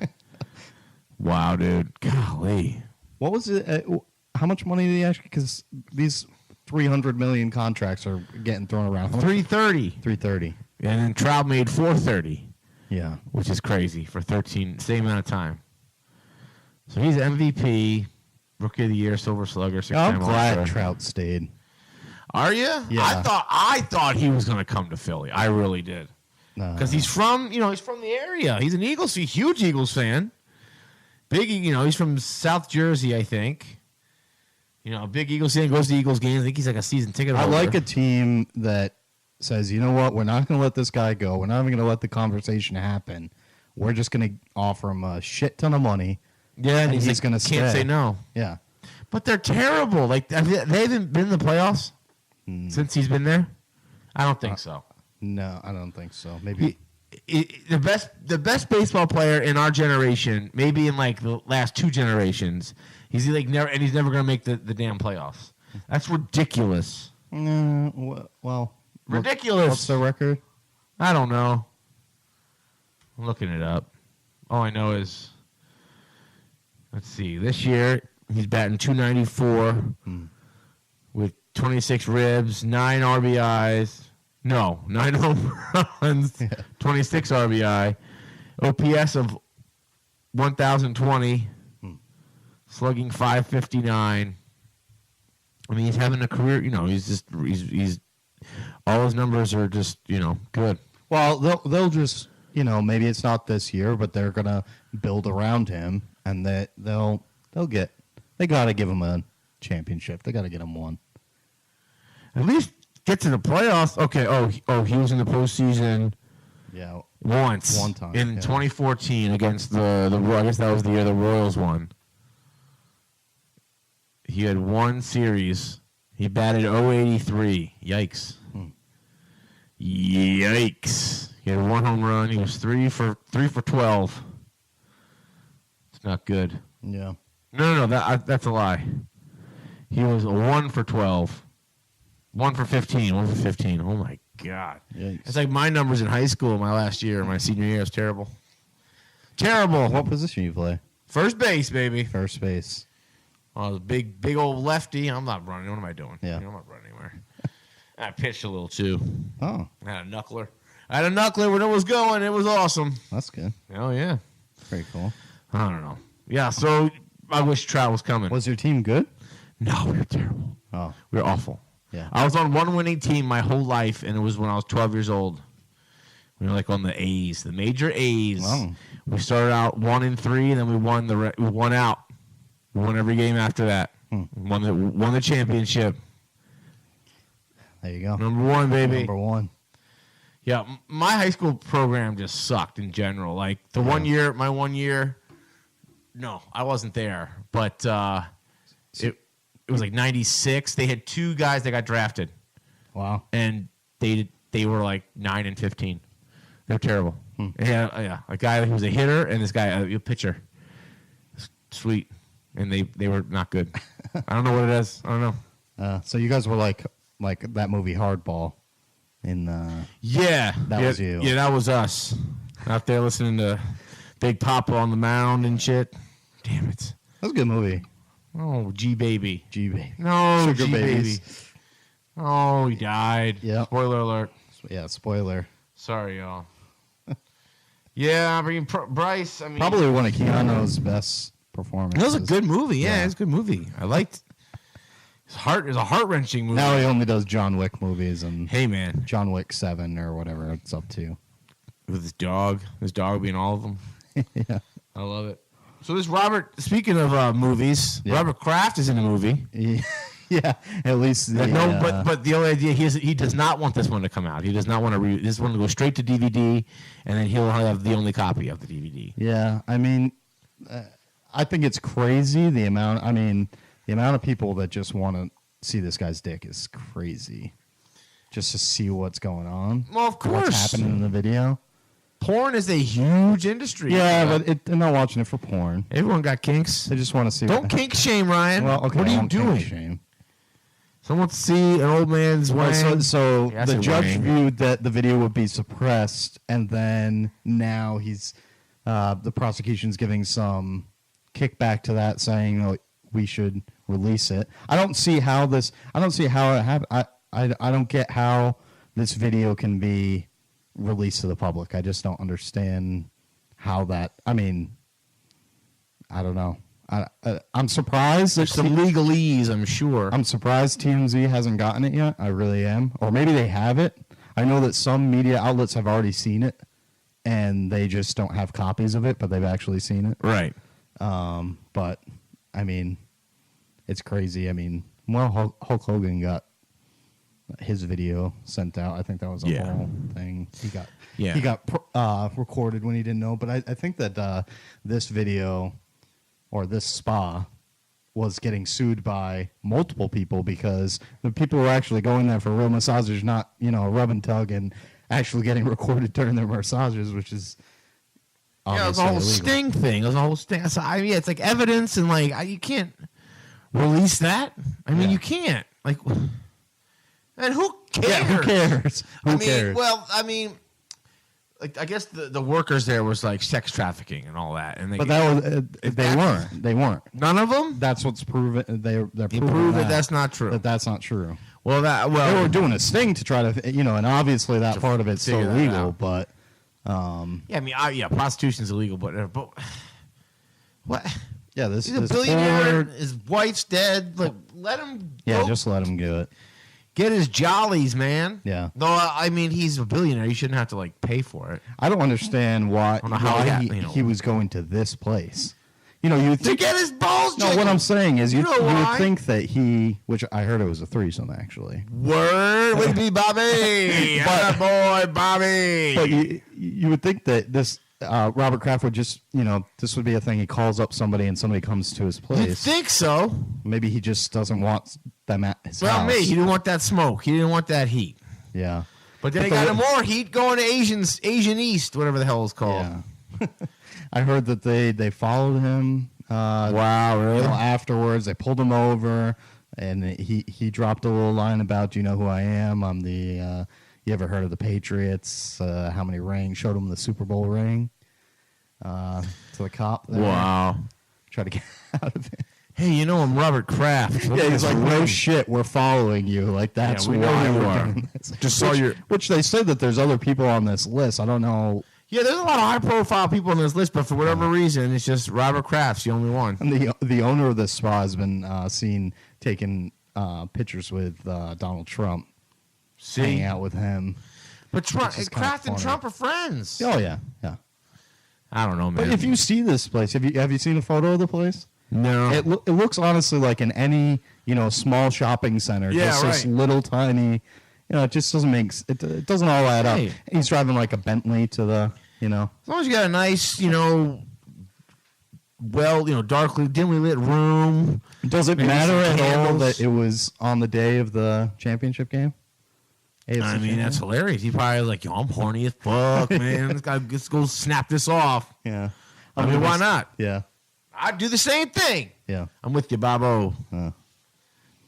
Wow, dude. Golly. What was it? How much money did he actually? Because these 300 million contracts are getting thrown around. 330. 330. And then Trout made 430. Yeah. Which is crazy for 13, same amount of time. So he's MVP, Rookie of the Year, Silver Slugger, I'm glad All-Star. Trout stayed. Are you? Yeah. I thought he was going to come to Philly. I really did. Because he's from the area. He's an huge Eagles fan. Big, he's from South Jersey, I think. A big Eagles fan, goes to Eagles games. I think he's like a season ticket holder. I like a team that says, you know what, we're not going to let this guy go. We're not even going to let the conversation happen. We're just going to offer him a shit ton of money. Yeah, and he's going to stay. Can't say no. Yeah. But they're terrible. Like, they haven't been in the playoffs since he's been there? I don't think so. No, I don't think so. Maybe the best baseball player in our generation, maybe in like the last 2 generations, he's never going to make the damn playoffs. That's ridiculous. Well, ridiculous. What's the record? I don't know. I'm looking it up. All I know is, let's see. This year he's batting .294 with 26 ribs, 9 RBIs. No, 9 home runs, 26 RBI, OPS of 1,020, slugging .559. I mean, he's having a career. He's all his numbers are just good. Well, they'll just maybe it's not this year, but they're gonna build around him, and they got to give him a championship. They got to get him one. At least get to the playoffs. Okay. He was in the postseason. Yeah. One time in 2014 against the I guess that was the year the Royals won. He had one series. He batted .083. Yikes. Yikes. He had 1 home run. He was 3 for 12. It's not good. Yeah. No, that's a lie. He was 1 for 12. 1 for 15. 1 for 15. Oh, my God. Yikes. It's like my numbers in high school my last year. My senior year was terrible. Terrible. What position you play? First base, baby. First base. I was a big old lefty. I'm not running. What am I doing? Yeah. I'm not running anywhere. I pitched a little, too. Oh. I had a knuckler. When it was going. It was awesome. That's good. Oh, yeah. Very cool. I don't know. Yeah, so I wish Trout was coming. Was your team good? No, we were terrible. Oh. We were awful. Yeah. I was on one winning team my whole life, and it was when I was 12 years old. We were like on the A's, the major A's. Wow. We started out 1-3, and then we won out. We won every game after that. Won the championship. There you go. Number 1, baby. Number 1. Yeah, my high school program just sucked in general. Like my 1 year, no, I wasn't there. But it was like 96. They had 2 guys that got drafted. Wow. And they were like 9 and 15. They're terrible. Yeah, a guy who was a hitter and this guy a pitcher. Sweet. And they were not good. I don't know what it is. I don't know. So you guys were like that movie Hardball, in Yeah. That was you. Yeah, that was us. Out there listening to Big Papa on the mound and shit. Damn it. that was a good movie. Oh, G-Baby. G-Baby. No, Sugar G-Baby. Babies. Oh, he died. Yeah. Spoiler alert. Yeah, spoiler. Sorry, y'all. Yeah, I mean, Bryce, I mean... Probably one of Keanu's best performances. It was a good movie. Yeah, Yeah. it was a good movie. I liked it. was a heart-wrenching movie. Now he only does John Wick movies and Hey, man. John Wick 7 or whatever it's up to. With his dog being all of them. Yeah. I love it. So this Robert, speaking of movies, Yeah. Robert Kraft is in the movie. Yeah, at least But the only idea he does not want this one to come out. He does not want to this one to go straight to DVD, and then he'll have the only copy of the DVD. Yeah, I mean, I think it's crazy the amount of people that just want to see this guy's dick is crazy. Just to see what's going on. Well, of course, what's happening in the video. Porn is a huge industry. Yeah, but they're not watching it for porn. Everyone got kinks. They just want to see. Don't kink shame, Ryan. Well, okay, what are I you won't kink doing? shame. Someone wants to see an old man's wang. So Yeah, the that's a judge wang. viewed that the video would be suppressed, and then now the prosecution's giving some kickback to that, saying we should release it. I don't see how it happened. I don't get how this video can be released to the public. I just don't understand how that. I mean, I don't know. I'm surprised. There's some legalese, I'm sure. I'm surprised TMZ hasn't gotten it yet. I really am. Or maybe they have it. I know that some media outlets have already seen it, and they just don't have copies of it, but they've actually seen it. Right. But, I mean, it's crazy. I mean, well, Hulk Hogan got his video sent out. I think that was a whole thing. He got recorded when he didn't know. But I think that this video or this spa was getting sued by multiple people because the people were actually going there for real massages, not, a rub and tug and actually getting recorded during their massages, which is Yeah, it was a whole illegal. sting thing. It was a whole sting. So, it's like evidence, and you can't release that. I mean, you can't. And who cares? Yeah, who cares? Who cares? I guess the workers there was sex trafficking and all that, and But they weren't. None of them. That's what's proven. They're They proving prove that that's not true. that's not true. They They were doing a sting to try to, and obviously that part of it's still figure that legal, out. but prostitution's illegal, but what? yeah, this He's a this billionaire. poor- His wife's dead. Let him. yeah, go just let him do it. get his jollies, man. Yeah. No, he's a billionaire. You shouldn't have to pay for it. I don't understand why don't know how he was going to this place. You would To think. get his balls. No, what I'm saying is, you know would why? think that which I heard it was a threesome actually. Word with me, Bobby. But- boy, Bobby. But you would think that this Robert Kraft would just, this would be a thing. He calls up somebody and somebody comes to his You place. think so? Maybe he just doesn't want them at his Well, house. me. He didn't want that smoke. He didn't want that heat. Yeah. But then But he the- got him more heat going to Asian East, whatever the hell it's called. Yeah. I heard that they followed him. Wow, really? Afterwards, they pulled him over, and he dropped a little line about, who I am. I'm the. You ever heard of the Patriots? How many rings? Showed him the Super Bowl ring. To the cop. There. Wow. Try to get out of it. Hey, I'm Robert Kraft. Yeah, he's like, no shit, we're following you. That's we know why who you we're are. doing this. Just saw your. Which they said that there's other people on this list. I don't know. Yeah, there's a lot of high-profile people on this list, but for whatever reason, it's just Robert Kraft's the only one. And the owner of this spa has been seen taking pictures with Donald Trump, hanging out with him. But Which is kinda Kraft and funny. Trump are friends. Oh yeah. I don't know, man. But if you see this place, have you seen a photo of the place? no, It looks honestly like in any small shopping center. Yeah, just this right. little tiny. It just doesn't make it doesn't all add Hey. up. He's driving like a Bentley to the as long as you got a nice, darkly, dimly lit room. Does it Maybe matter some at all candles. that it was on the day of the championship game? I mean, that's hilarious. He probably was like, I'm horny as fuck, man. Let's go snap this off. Yeah. I mean, why not? Yeah. I'd do the same thing. Yeah. I'm with you, Bobo. Huh.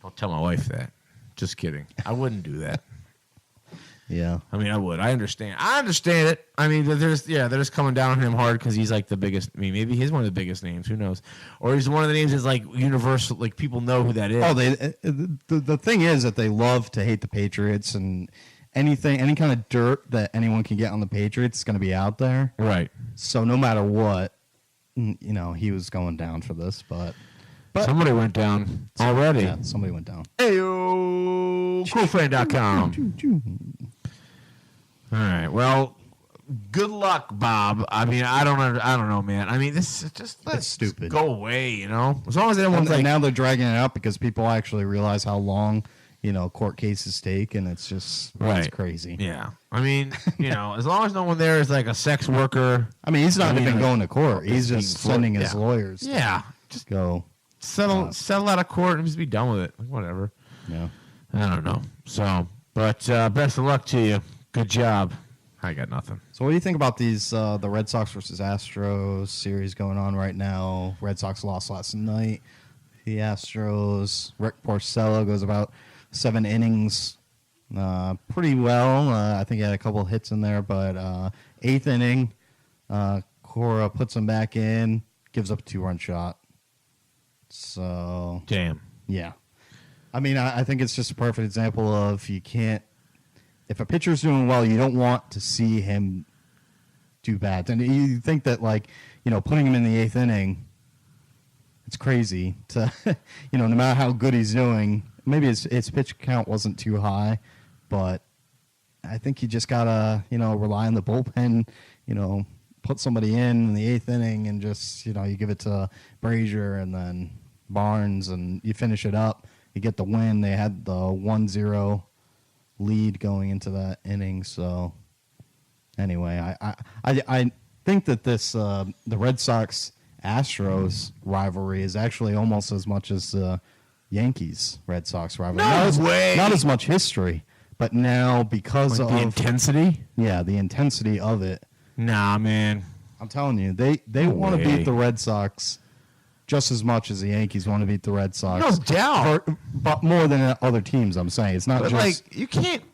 Don't tell my wife that. Just kidding. I wouldn't do that. Yeah. I mean, I would. I understand it. I mean, they're just coming down on him hard because he's like the biggest. I mean, maybe he's one of the biggest names. Who knows? Or he's one of the names that's like universal. Like people know who that is. Oh, the thing is that they love to hate the Patriots, and any kind of dirt that anyone can get on the Patriots is going to be out there. Right. So no matter what, he was going down for this, but somebody went down already. Yeah, somebody went down. Heyo, coolfan.com. All right. Well, good luck, Bob. I mean, I don't know, man. I mean, this is just it's stupid. Go away, As long as everyone's and now they're dragging it out because people actually realize how long, court cases take, and it's just it's crazy. Yeah. I mean, as long as no one there is like a sex worker. I mean, he's not even going to court. He's just sending his lawyers. Yeah. Just go settle out of court and just be done with it. Like, whatever. Yeah. I don't know. So, but best of luck to you. Good job. I got nothing. So what do you think about these the Red Sox versus Astros series going on right now? Red Sox lost last night. The Astros, Rick Porcello goes about 7 innings pretty well. I think he had a couple of hits in there, but 8th inning, Cora puts him back in, gives up a 2-run shot. So damn. Yeah. I mean, I think it's just a perfect example of if a pitcher's doing well, you don't want to see him do bad. And you think that, putting him in the 8th inning, it's crazy to, no matter how good he's doing, maybe his pitch count wasn't too high, but I think you just got to, rely on the bullpen, put somebody in the 8th inning and just, you give it to Brazier and then Barnes and you finish it up. You get the win. They had the 1-0 lead going into that inning. So anyway, I think that this the Red Sox Astros rivalry is actually almost as much as the Yankees Red Sox rivalry. Not as much history, but now because of the intensity. Yeah, the intensity of it. Nah, man. I'm telling you, they want to beat the Red Sox just as much as the Yankees want to beat the Red Sox. No doubt. But more than other teams, I'm saying. It's not but just... you can't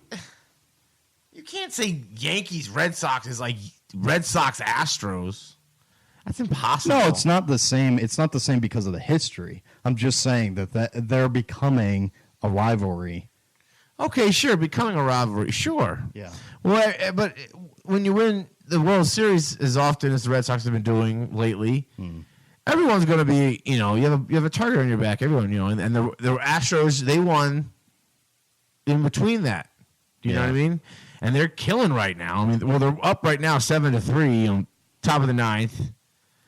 say Yankees Red Sox is like Red Sox Astros. That's impossible. No, it's not the same. It's not the same because of the history. I'm just saying that they're becoming a rivalry. Okay, sure, becoming a rivalry, sure. Yeah. Well, but when you win the World Series as often as the Red Sox have been doing lately, everyone's going to be, you have a target on your back. Everyone, and the Astros, they won in between that. Do you know what I mean? And they're killing right now. I mean, they're up right now 7-3 top of the 9th.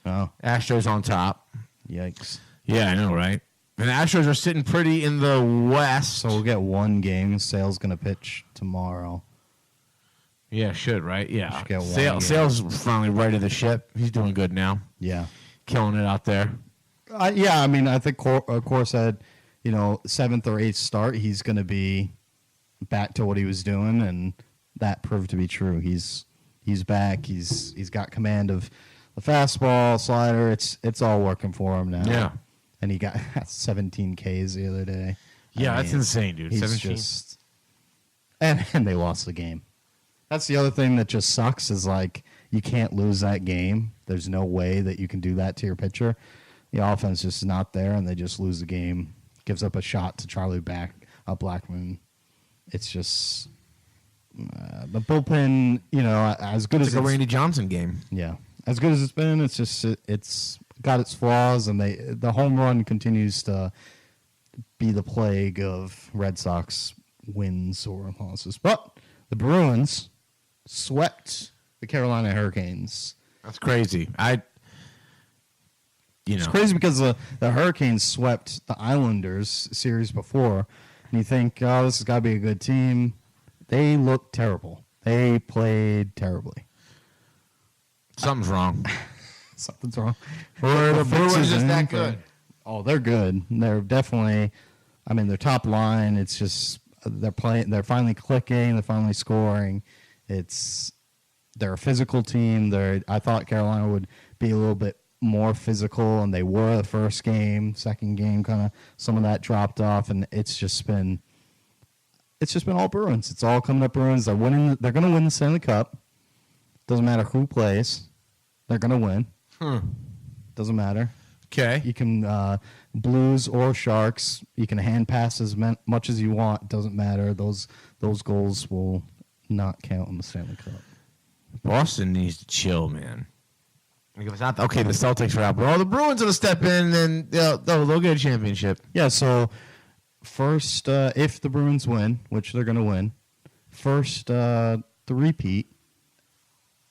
Oh, Astros on top. Yikes. Yeah, I know, right? And the Astros are sitting pretty in the West. So we'll get one game. Sale's going to pitch tomorrow. Yeah, should, right? Yeah. Sale's finally righted the ship. He's doing good now. Yeah. Killing it out there. Yeah, I mean, I think Cora said, 7th or 8th start, he's going to be back to what he was doing, and that proved to be true. He's back. He's got command of the fastball, slider. It's all working for him now. Yeah. And he got 17 Ks the other day. Yeah, that's insane, dude. 17. And they lost the game. That's the other thing that just sucks is you can't lose that game. There's no way that you can do that to your pitcher. The offense just is not there, and they just lose the game. Gives up a shot to Charlie Blackmon. It's just the bullpen, as good as it's like a Randy Johnson game. Yeah, as good as it's been, it's just it's got its flaws, and the home run continues to be the plague of Red Sox wins or losses. But the Bruins swept the Carolina Hurricanes. That's crazy. It's crazy because the Hurricanes swept the Islanders series before, and you think, oh, this has got to be a good team. They looked terrible. They played terribly. Something's wrong. Something's wrong. Or the Bruins just that good. Oh, they're good. They're definitely. I mean, their top line. It's just they're playing. They're finally clicking. They're finally scoring. They're a physical team. I thought Carolina would be a little bit more physical, and they were the first game. Second game, kind of some of that dropped off, and it's just been it's just been all Bruins. It's all coming up Bruins. They're winning. They're going to win the Stanley Cup. Doesn't matter who plays. They're going to win. Doesn't matter. Okay. You can Blues or Sharks. You can hand pass as much as you want. Doesn't matter. Those goals will not count in the Stanley Cup. Boston needs to chill, man. Like if it's not okay, the Celtics are out, but the Bruins will step in and they'll get a championship. Yeah. So first, if the Bruins win, which they're going to win, first three-peat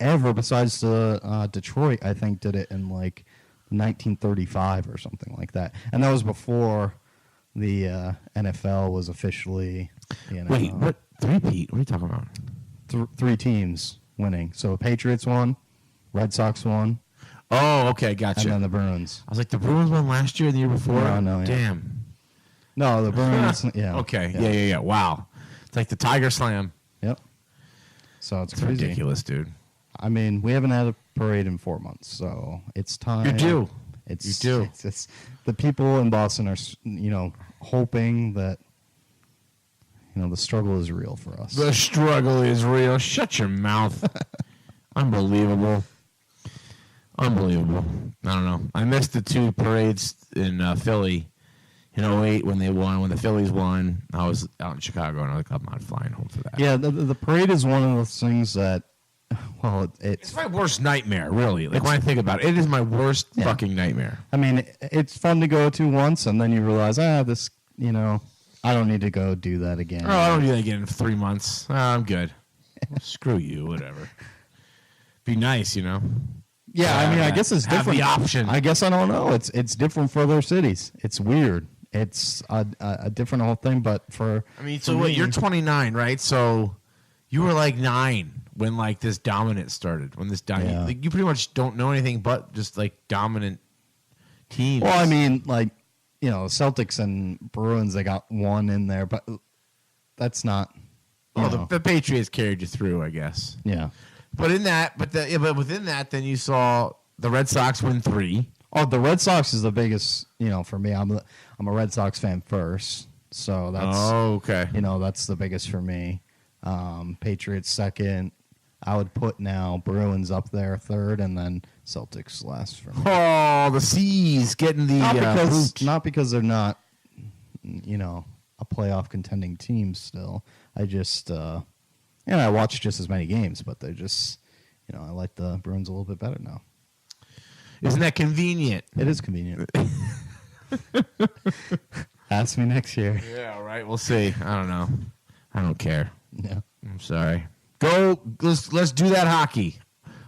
ever besides the Detroit, I think, did it in like 1935 or something like that, and that was before the NFL was officially. Wait, what three-peat? What are you talking about? Three teams winning. So Patriots won, Red Sox won. Oh, okay, gotcha. And then the Bruins. I was like, the Bruins won last year, the year before. No, yeah. Damn. No, the Bruins. Yeah. Okay. Yeah. Wow. It's like the Tiger Slam. Yep. So it's It's crazy. ridiculous, dude. I mean, we haven't had a parade in 4 months, so it's time. You do. It's do. It's the people in Boston are, hoping that, the struggle is real for us. The struggle is real. Shut your mouth. Unbelievable. I don't know. I missed the two parades in Philly in 2008 when they won. When the Phillies won, I was out in Chicago, and I was like, I'm not flying home for that. Yeah, the parade is one of those things that, well, it's my worst nightmare, really. Like, when I think about it, it is my worst fucking nightmare. I mean, it's fun to go to once, and then you realize, this, I don't need to go do that again. Oh, I don't do that again in 3 months. I'm good. Screw you, whatever. Be nice, Yeah, I mean, I guess it's different. Have the option. I guess I don't know. It's different for other cities. It's weird. It's a different whole thing, but for... I mean, so wait, you're 29, right? So you were like 9 when like this dominant started. When this like, you pretty much don't know anything but just like dominant teams. Well, I mean, like, Celtics and Bruins, they got one in there, but that's not... the Patriots carried you through, I guess. Yeah. But in that, but within that, then you saw the Red Sox win 3. Oh, the Red Sox is the biggest. For me, I'm a Red Sox fan first, so that's. Oh, okay. That's the biggest for me. Patriots second. I would put now Bruins up there third, and then Celtics last for me. Oh, the C's getting the not because they're not, a playoff contending team still. I just. I watch just as many games, but they're just, I like the Bruins a little bit better now. Isn't that convenient? It is convenient. Ask me next year. Yeah, all right. We'll see. I don't know. I don't care. Yeah. I'm sorry. Let's do that hockey,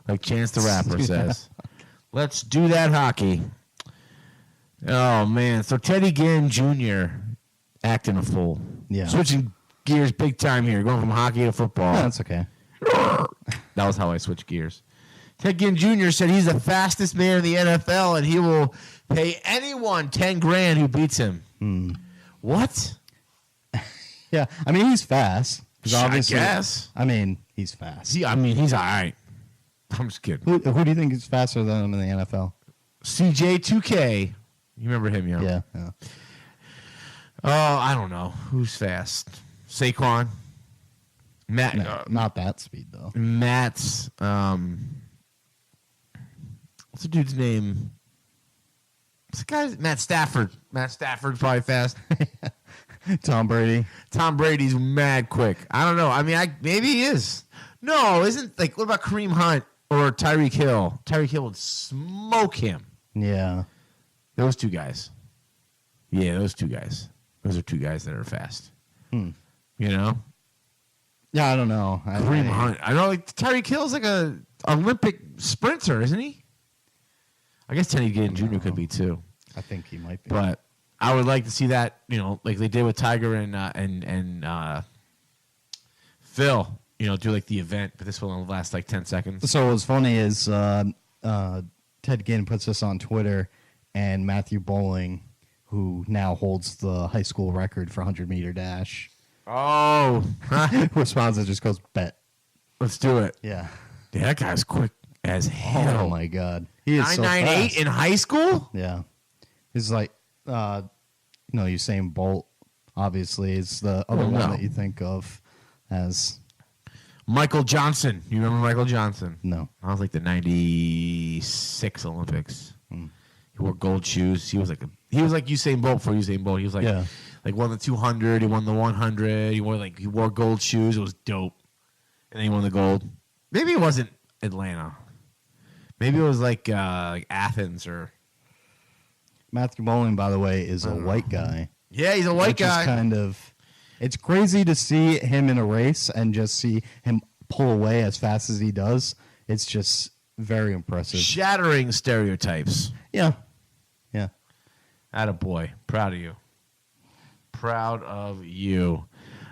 like Chance the Rapper says. Let's do that hockey. Oh, man. So Teddy Ginn Jr. acting a fool. Yeah. Switching gears big time here, going from hockey to football. No, that's okay. That was how I switched gears. Ted Ginn Jr. said he's the fastest man in the NFL, and he will pay anyone $10,000 who beats him. What? Yeah, I mean, he's fast. I guess. I mean, he's fast. He's all right. I'm just kidding. Who do you think is faster than him in the NFL? CJ2K. You remember him, Yeah. Oh, I don't know. Who's fast? Saquon? Matt. No, not that speed, though. Matt's, what's the dude's name? What's the guy's? Matt Stafford. Matt Stafford's probably fast. Tom Brady. Tom Brady's mad quick. I don't know. I mean, maybe he is. No, isn't like, what about Kareem Hunt or Tyreek Hill? Tyreek Hill would smoke him. Yeah. Those two guys. Yeah, those two guys. Those are two guys that are fast. Yeah, I don't know. Kareem Hunt. I know, like, Tyreek Hill's like a Olympic sprinter, isn't he? I guess Teddy Ginn Jr. could be too. I think he might be. But I would like to see that, like they did with Tiger and Phil, do like the event, but this will only last like 10 seconds. So what's funny is Ted Ginn puts this on Twitter, and Matthew Bowling, who now holds the high school record for 100-meter dash, responds and just goes, bet. Let's do it. Yeah. Dude, that guy's quick as hell. Oh, my God. He is 998 so in high school? Yeah. He's like, Usain Bolt obviously, is the other one that you think of as Michael Johnson. You remember Michael Johnson? no. I was like the '96 Olympics. He wore gold shoes. He was like Usain Bolt for Usain Bolt. He was like won the 200. He won the 100. He wore gold shoes. It was dope. And then he won the gold. Maybe it wasn't Atlanta. Maybe it was like Athens or. Matthew Bowling, by the way, is a white guy. Yeah, he's a white guy. Is kind of. It's crazy to see him in a race and just see him pull away as fast as he does. It's just very impressive. Shattering stereotypes. Yeah. Yeah. Attaboy. Proud of you. Proud of you.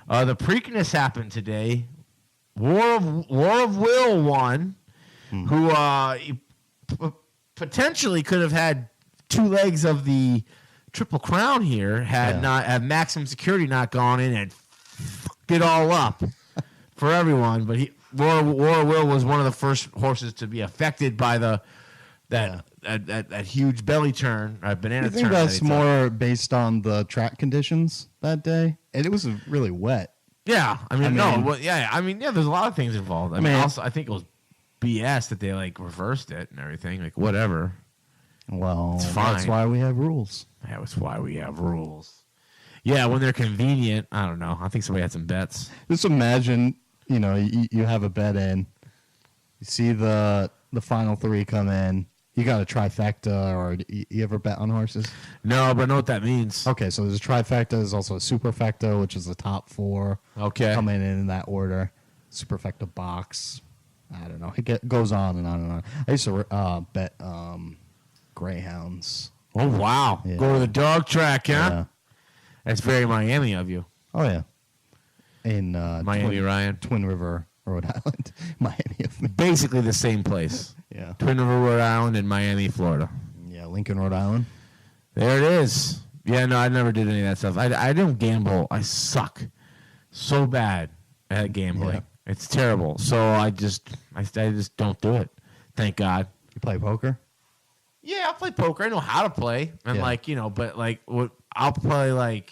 The Preakness happened today. War of Will won, who potentially could have had 2 legs of the Triple Crown here had Maximum Security not gone in and fucked it all up for everyone. But War of Will was one of the first horses to be affected by that huge belly turn, banana turn. I think that's more based on the track conditions that day, and it was really wet. Yeah, there's a lot of things involved. I think it was BS that they reversed it and everything. Whatever. Well, it's fine. That's why we have rules. That was why we have rules. Yeah, when they're convenient, I don't know. I think somebody had some bets. Just imagine, you have a bet in, you see the final 3 come in. You got a trifecta, or you ever bet on horses? No, but I know what that means. Okay, so there's a trifecta. There's also a superfecta, which is the top 4. Okay. Coming in that order. Superfecta box. I don't know. It goes on and on and on. I used to bet greyhounds. Oh, wow. Yeah. Go to the dog track, huh? Yeah. That's very Miami of you. Oh, yeah. In Miami, Ryan. Twin River, Rhode Island. Miami of me. Basically the same place. Yeah. Twin River, Rhode Island, and Miami, Florida. Yeah, Lincoln, Rhode Island. There it is. Yeah, no, I never did any of that stuff. I don't gamble. I suck so bad at gambling. Yeah. It's terrible. So I just don't do it. Thank God. You play poker? Yeah, I'll play poker. I know how to play. And but I'll play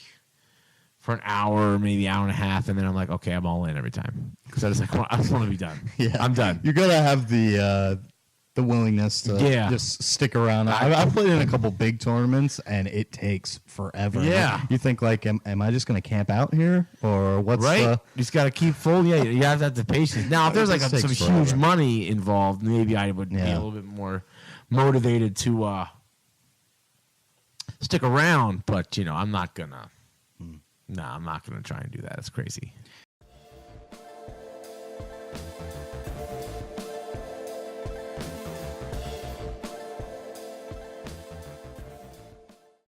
for an hour, maybe hour and a half, and then I'm like, okay, I'm all in every time. Because I just want to be done. Yeah. I'm done. You got to have the willingness to just stick around. I've played in a couple big tournaments, and it takes forever. Yeah. You think, am I just going to camp out here? Or what's right? the... You just got to keep full. Yeah, you have to have the patience. Now, if there's some huge money involved, maybe I would be a little bit more motivated to stick around. But, I'm not going to. No, I'm not going to try and do that. It's crazy.